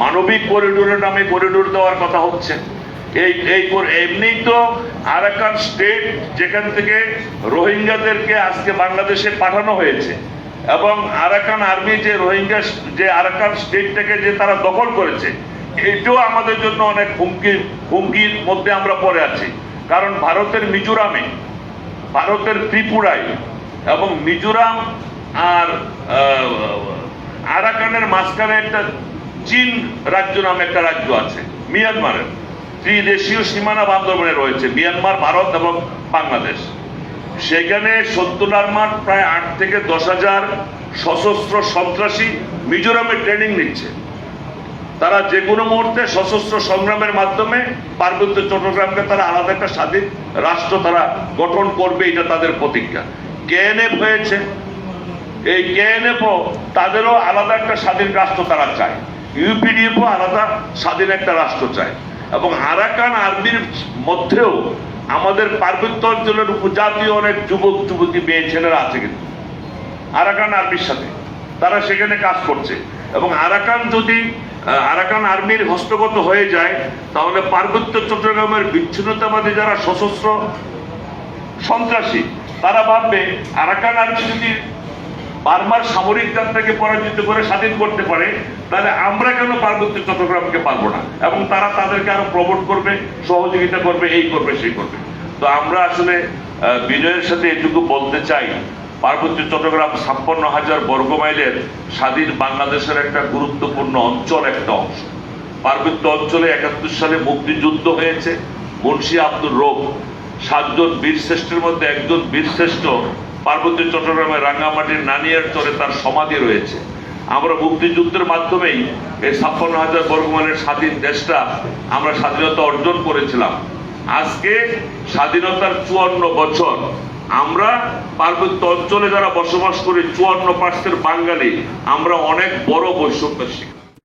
মানবিক করিডোরের নামে করিডোর দেওয়ার কথা হচ্ছে। এমনি তো আরাকান স্টেট যেখান থেকে রোহিঙ্গাদেরকে আজকে বাংলাদেশে পাঠানো হয়েছে, এবং আরাকান আর্মি যে রোহিঙ্গা যে আরাকান স্টেটটাকে যে তারা দখল করেছে, এটাও আমাদের জন্য অনেক হুমকির মধ্যে আমরা পড়ে আছি। কারণ ভারতের মিজোরামে, ভারতের ত্রিপুরায় এবং মিজোরাম আর আরাকানের মাঝখানে একটা চীন রাজ্য নামে একটা রাজ্য আছে, মিয়ানমারের ত্রিদেশীয় সীমানা বান্ধবনে রয়েছে, মিয়ানমার, ভারত এবং বাংলাদেশ। সেখানে 70 মাঠ প্রায় 8 থেকে 10,000 সশস্ত্র সন্ত্রাসী মিজোরামে ট্রেনিং নিচ্ছে। তারা যে কোনো মুহূর্তে সশস্ত্র সংগ্রামের মাধ্যমে পার্বত্য চট্টগ্রামকে তারা আলাদা একটা স্বাধীন রাষ্ট্র তারা গঠন করবে, এটা তাদের প্রতিজ্ঞা। কেএনএফ হয়েছে, এই কেএনএফও তাদেরও আলাদা একটা স্বাধীন রাষ্ট্র তারা চায়, ইউপিডিএফও আলাদা স্বাধীন একটা রাষ্ট্র চায়। এবং আরাকান আর্মির মধ্যেও আমাদের পার্বত্য অঞ্চলের উপজাতীয় অনেক যুবক যুবতী মেয়ে ছেলেরা আছে, কিন্তু আরাকান আর্মির সাথে তারা সেখানে কাজ করছে। এবং আরাকান আর্মির হস্তগত হয়ে যায়, তাহলে পার্বত্য চট্টগ্রামের বিচ্ছিন্নতাবাদী যারা সশস্ত্র সন্ত্রাসী, তারা ভাববে আরাকান আর্মি যদি বারবার সামরিক যাত্রাকে পরাজিত করে স্বাধীন করতে পারে, তাহলে আমরা কেন পার্বত্য চট্টগ্রামকে পারবো না? এবং তারা তাদেরকে আরো প্রমোট করবে, সহযোগিতা করবে, এই করবে সেই করবে। তো আমরা আসলে বিজয়ের সাথে এটুকু বলতে চাই, পার্বত্য চট্টগ্রাম 56,000 বর্গ মাইলের স্বাধীন বাংলাদেশের একটা গুরুত্বপূর্ণ অঞ্চল, একটা অংশ। পার্বত্য অঞ্চলে 71 সালে মুক্তিযুদ্ধ হয়েছে। মুন্সি আব্দুর রব 7 জন বীরশ্রেষ্ঠের মধ্যে একজন বীরশ্রেষ্ঠ পার্বত্য চট্টগ্রামের রাঙ্গামাটির নানিয়ার চরে তার সমাধি রয়েছে। আমরা মুক্তিযুদ্ধের মাধ্যমেই এই 56,000 বর্গমাইলের স্বাধীন দেশটা আমরা স্বাধীনতা অর্জন করেছিলাম। আজকে স্বাধীনতার 54 বছর আমরা পার্বত্য অঞ্চলে যারা বসবাস করি 54% বাঙালি, আমরা অনেক বড় বৈষম্যের শিকার।